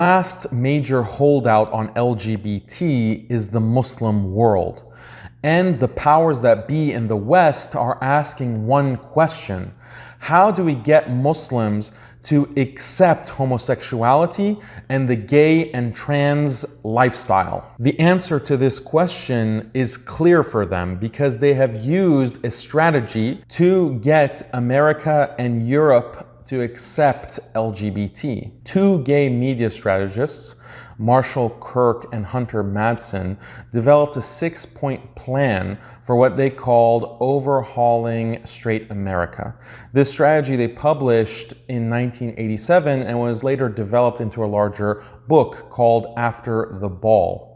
last major holdout on LGBT is the Muslim world. And the powers that be in the West are asking one question: how do we get Muslims to accept homosexuality and the gay and trans lifestyle? The answer to this question is clear for them because they have used a strategy to get America and Europe to accept LGBT. Two gay media strategists, Marshall Kirk and Hunter Madsen, developed a 6-point plan for what they called overhauling straight America. This strategy they published in 1987 and was later developed into a larger book called After the Ball.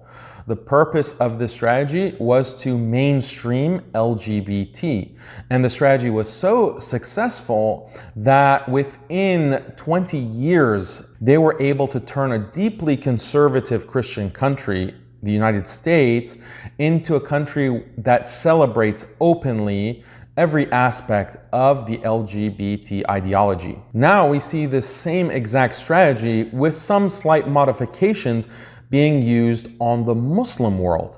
The purpose of this strategy was to mainstream LGBT. And the strategy was so successful that within 20 years, they were able to turn a deeply conservative Christian country, the United States, into a country that celebrates openly every aspect of the LGBT ideology. Now we see this same exact strategy with some slight modifications being used on the Muslim world.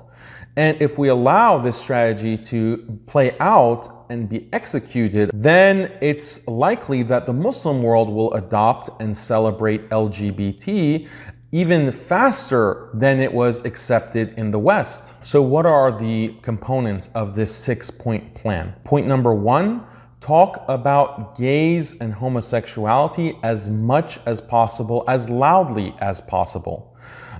And if we allow this strategy to play out and be executed, then it's likely that the Muslim world will adopt and celebrate LGBT even faster than it was accepted in the West. So what are the components of this 6-point plan? Point number 1, talk about gays and homosexuality as much as possible, as loudly as possible.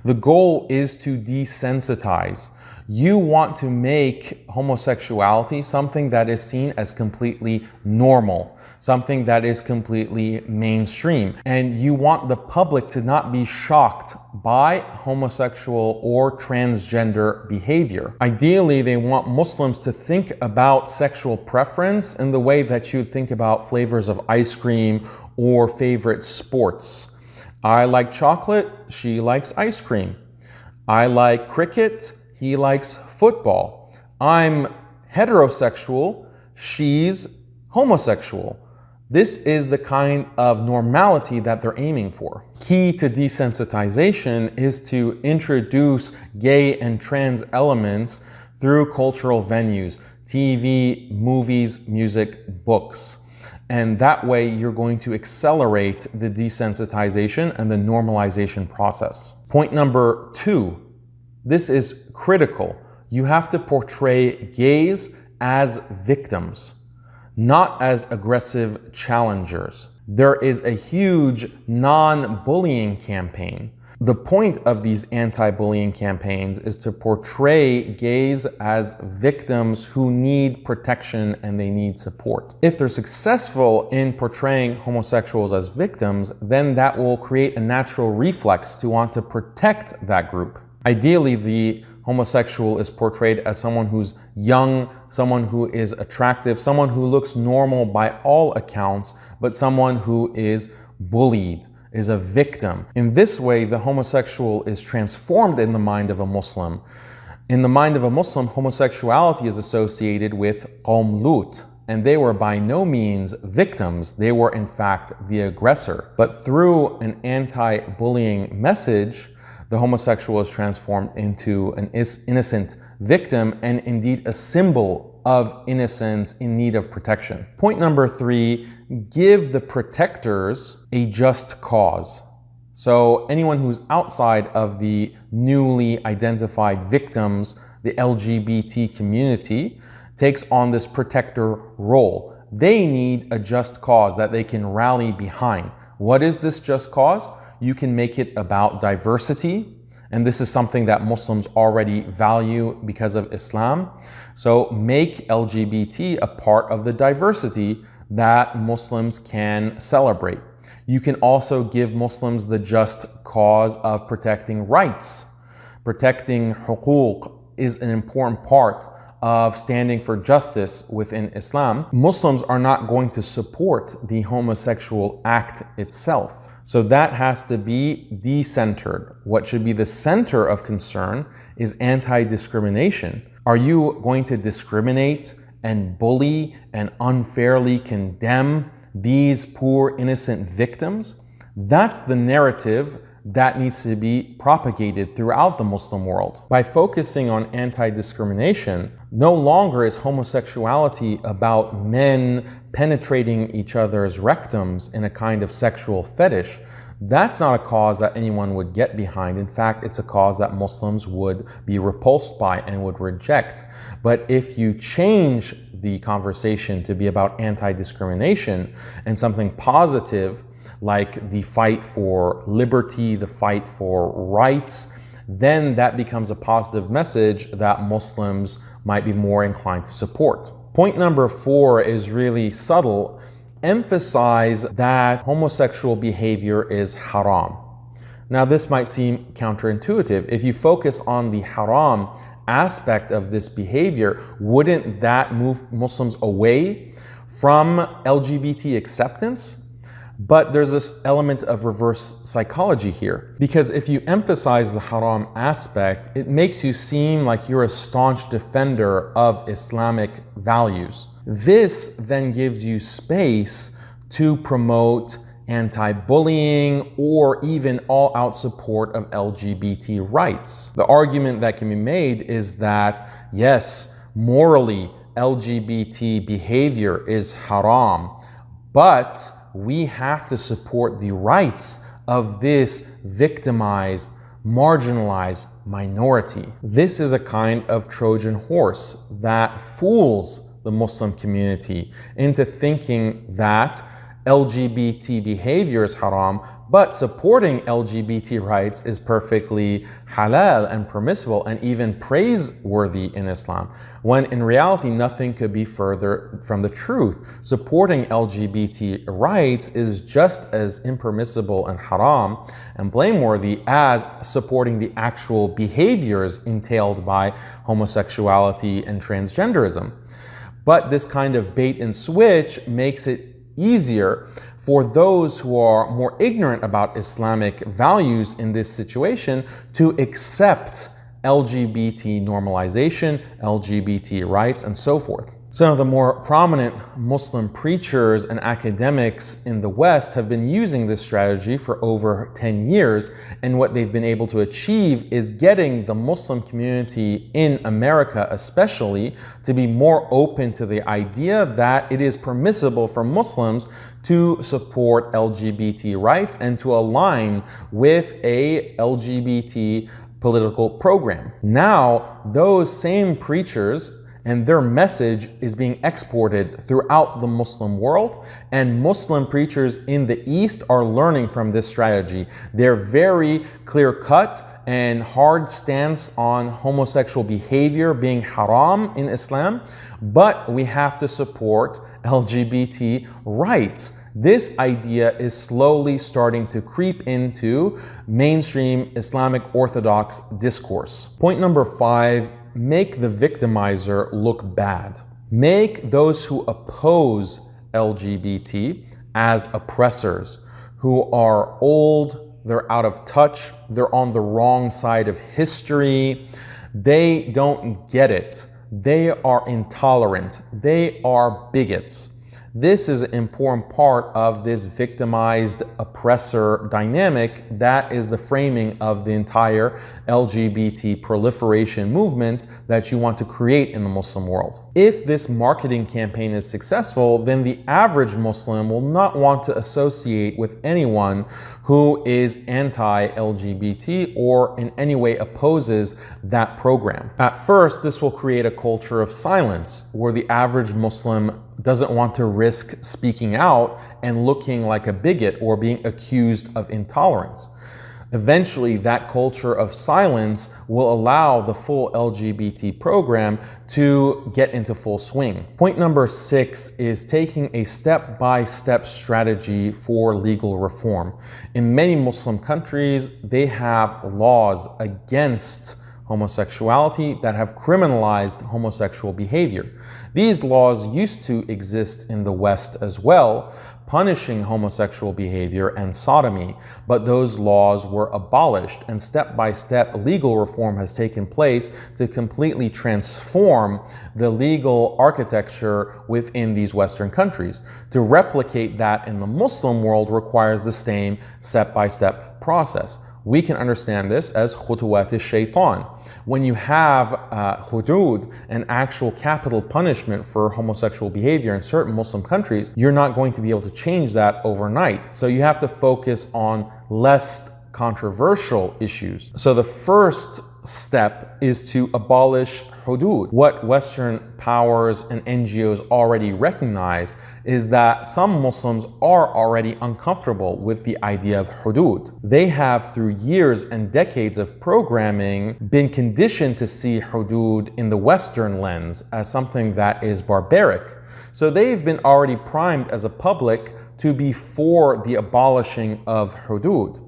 The goal is to desensitize. You want to make homosexuality something that is seen as completely normal, something that is completely mainstream. And you want the public to not be shocked by homosexual or transgender behavior. Ideally, they want Muslims to think about sexual preference in the way that you think about flavors of ice cream or favorite sports. I like chocolate, she likes ice cream. I like cricket, he likes football. I'm heterosexual, she's homosexual. This is the kind of normality that they're aiming for. Key to desensitization is to introduce gay and trans elements through cultural venues, TV, movies, music, books. And that way you're going to accelerate the desensitization and the normalization process. Point number 2, this is critical. You have to portray gays as victims, not as aggressive challengers. There is a huge non-bullying campaign. The point of these anti-bullying campaigns is to portray gays as victims who need protection and they need support. If they're successful in portraying homosexuals as victims, then that will create a natural reflex to want to protect that group. Ideally, the homosexual is portrayed as someone who's young, someone who is attractive, someone who looks normal by all accounts, but someone who is bullied, is a victim. In this way, the homosexual is transformed in the mind of a Muslim. In the mind of a Muslim, homosexuality is associated with Qawm Lut, and they were by no means victims. They were in fact the aggressor. But through an anti-bullying message, the homosexual is transformed into an innocent victim and indeed a symbol of innocence in need of protection. Point number 3, give the protectors a just cause. So anyone who's outside of the newly identified victims, the LGBT community, takes on this protector role. They need a just cause that they can rally behind. What is this just cause? You can make it about diversity, and this is something that Muslims already value because of Islam. So make LGBT a part of the diversity that Muslims can celebrate. You can also give Muslims the just cause of protecting rights. Protecting huquq is an important part of standing for justice within Islam. Muslims are not going to support the homosexual act itself. So that has to be decentered. What should be the center of concern is anti-discrimination. Are you going to discriminate and bully and unfairly condemn these poor innocent victims? That's the narrative that needs to be propagated throughout the Muslim world. By focusing on anti-discrimination, no longer is homosexuality about men penetrating each other's rectums in a kind of sexual fetish. That's not a cause that anyone would get behind. In fact, it's a cause that Muslims would be repulsed by and would reject. But if you change the conversation to be about anti-discrimination and something positive, like the fight for liberty, the fight for rights, then that becomes a positive message that Muslims might be more inclined to support. Point number 4 is really subtle. Emphasize that homosexual behavior is haram. Now, this might seem counterintuitive. If you focus on the haram aspect of this behavior, wouldn't that move Muslims away from LGBT acceptance? But there's this element of reverse psychology here, because if you emphasize the haram aspect, it makes you seem like you're a staunch defender of Islamic values. This then gives you space to promote anti-bullying or even all-out support of LGBT rights. The argument that can be made is that, yes, morally, LGBT behavior is haram, but we have to support the rights of this victimized, marginalized minority. This is a kind of Trojan horse that fools the Muslim community into thinking that LGBT behavior is haram, but supporting LGBT rights is perfectly halal and permissible and even praiseworthy in Islam, when in reality nothing could be further from the truth. Supporting LGBT rights is just as impermissible and haram and blameworthy as supporting the actual behaviors entailed by homosexuality and transgenderism. But this kind of bait and switch makes it easier for those who are more ignorant about Islamic values in this situation to accept LGBT normalization, LGBT rights, and so forth. Some of the more prominent Muslim preachers and academics in the West have been using this strategy for over 10 years, and what they've been able to achieve is getting the Muslim community in America especially to be more open to the idea that it is permissible for Muslims to support LGBT rights and to align with a LGBT political program. Now, those same preachers and their message is being exported throughout the Muslim world, and Muslim preachers in the East are learning from this strategy. They're very clear-cut and hard stance on homosexual behavior being haram in Islam, but we have to support LGBT rights. This idea is slowly starting to creep into mainstream Islamic Orthodox discourse. Point number 5, make the victimizer look bad. Make those who oppose LGBT as oppressors, who are old, they're out of touch, they're on the wrong side of history, they don't get it, they are intolerant, they are bigots. This is an important part of this victimized oppressor dynamic that is the framing of the entire LGBT proliferation movement that you want to create in the Muslim world. If this marketing campaign is successful, then the average Muslim will not want to associate with anyone who is anti-LGBT or in any way opposes that program. At first, this will create a culture of silence where the average Muslim doesn't want to risk speaking out and looking like a bigot or being accused of intolerance. Eventually, that culture of silence will allow the full LGBT program to get into full swing. Point number 6 is taking a step-by-step strategy for legal reform. In many Muslim countries, they have laws against homosexuality that have criminalized homosexual behavior. These laws used to exist in the West as well, punishing homosexual behavior and sodomy, but those laws were abolished, and step-by-step legal reform has taken place to completely transform the legal architecture within these Western countries. To replicate that in the Muslim world requires the same step-by-step process. We can understand this as خطوات الشيطان. When you have hudud, an actual capital punishment for homosexual behavior in certain Muslim countries, you're not going to be able to change that overnight. So you have to focus on less controversial issues. So the first step is to abolish hudud. What Western powers and NGOs already recognize is that some Muslims are already uncomfortable with the idea of hudud. They have, through years and decades of programming, been conditioned to see hudud in the Western lens as something that is barbaric. So they've been already primed as a public to be for the abolishing of hudud.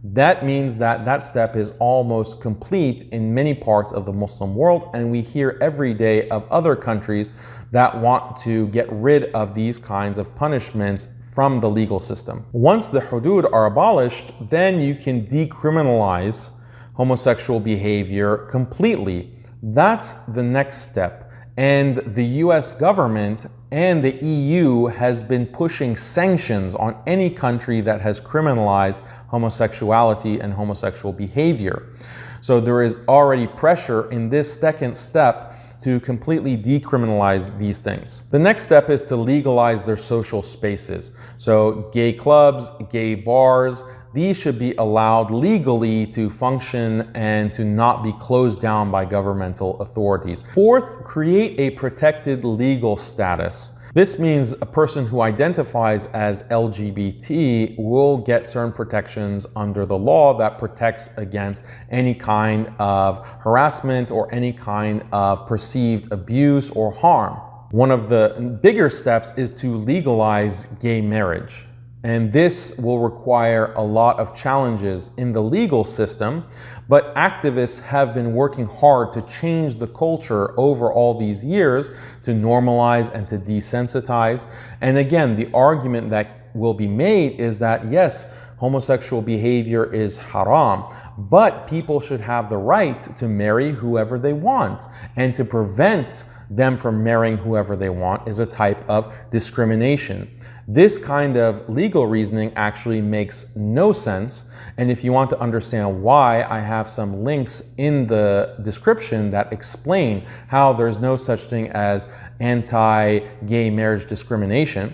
That means that that step is almost complete in many parts of the Muslim world, and we hear every day of other countries that want to get rid of these kinds of punishments from the legal system. Once the hudud are abolished, then you can decriminalize homosexual behavior completely. That's the next step. And the US government and the EU has been pushing sanctions on any country that has criminalized homosexuality and homosexual behavior. So there is already pressure in this second step to completely decriminalize these things. The next step is to legalize their social spaces. So gay clubs, gay bars, these should be allowed legally to function and to not be closed down by governmental authorities. Fourth, create a protected legal status. This means a person who identifies as LGBT will get certain protections under the law that protects against any kind of harassment or any kind of perceived abuse or harm. One of the bigger steps is to legalize gay marriage. And this will require a lot of challenges in the legal system, but activists have been working hard to change the culture over all these years to normalize and to desensitize. And again, the argument that will be made is that yes, homosexual behavior is haram, but people should have the right to marry whoever they want, and to prevent them from marrying whoever they want is a type of discrimination. This kind of legal reasoning actually makes no sense, and if you want to understand why, I have some links in the description that explain how there's no such thing as anti-gay marriage discrimination,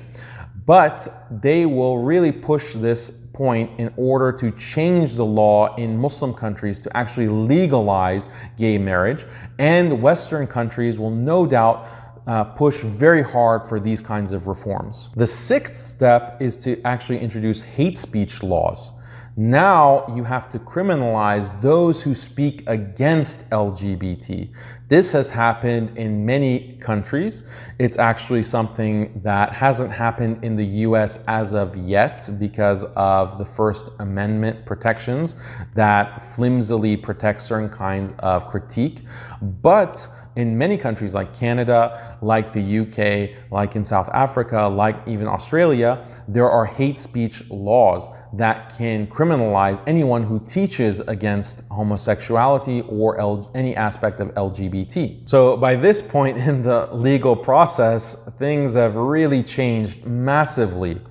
but they will really push this point in order to change the law in Muslim countries to actually legalize gay marriage, and Western countries will no doubt push very hard for these kinds of reforms. The sixth step is to actually introduce hate speech laws. Now you have to criminalize those who speak against LGBT. This has happened in many countries. It's actually something that hasn't happened in the US as of yet because of the First Amendment protections that flimsily protect certain kinds of critique. But in many countries like Canada, like the UK, like in South Africa, like even Australia, there are hate speech laws that can criminalize anyone who teaches against homosexuality or any aspect of LGBT. So by this point in the legal process, things have really changed massively.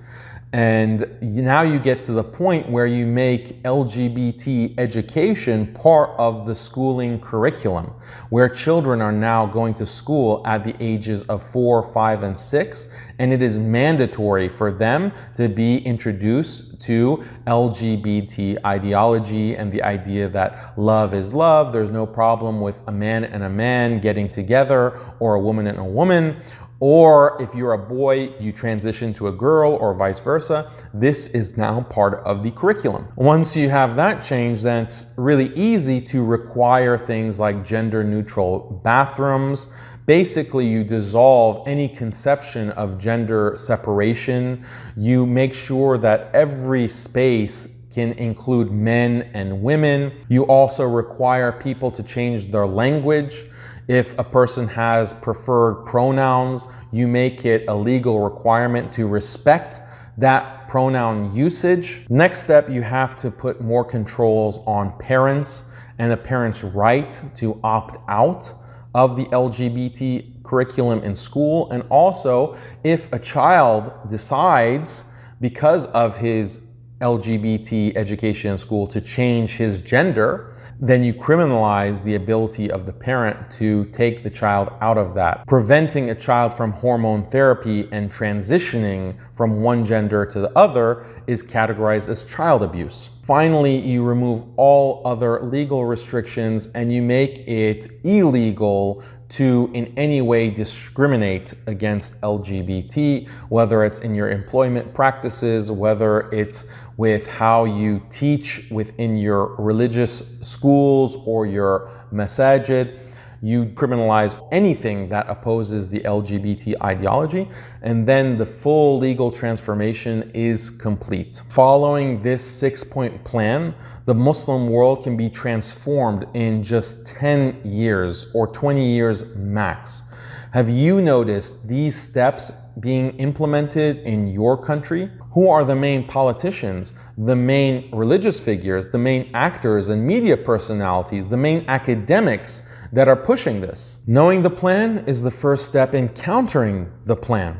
And now you get to the point where you make LGBT education part of the schooling curriculum, where children are now going to school at the ages of 4, 5, and 6, and it is mandatory for them to be introduced to LGBT ideology and the idea that love is love, there's no problem with a man and a man getting together, or a woman and a woman, or if you're a boy, you transition to a girl, or vice versa. This is now part of the curriculum. Once you have that change, then it's really easy to require things like gender-neutral bathrooms. Basically, you dissolve any conception of gender separation. You make sure that every space can include men and women. You also require people to change their language. If a person has preferred pronouns, you make it a legal requirement to respect that pronoun usage. Next step, you have to put more controls on parents and the parents' right to opt out of the LGBT curriculum in school. And also, if a child decides, because of his LGBT education in school to change his gender, then you criminalize the ability of the parent to take the child out of that. Preventing a child from hormone therapy and transitioning from one gender to the other is categorized as child abuse. Finally, you remove all other legal restrictions and you make it illegal to in any way discriminate against LGBT, whether it's in your employment practices, whether it's with how you teach within your religious schools or your masajid. You criminalize anything that opposes the LGBT ideology, and then the full legal transformation is complete. Following this 6-point plan, the Muslim world can be transformed in just 10 years or 20 years max. Have you noticed these steps being implemented in your country? Who are the main politicians, the main religious figures, the main actors and media personalities, the main academics that are pushing this? Knowing the plan is the first step in countering the plan.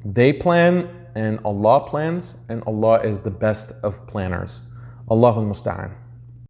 They plan and Allah plans, and Allah is the best of planners. Allahul Musta'an.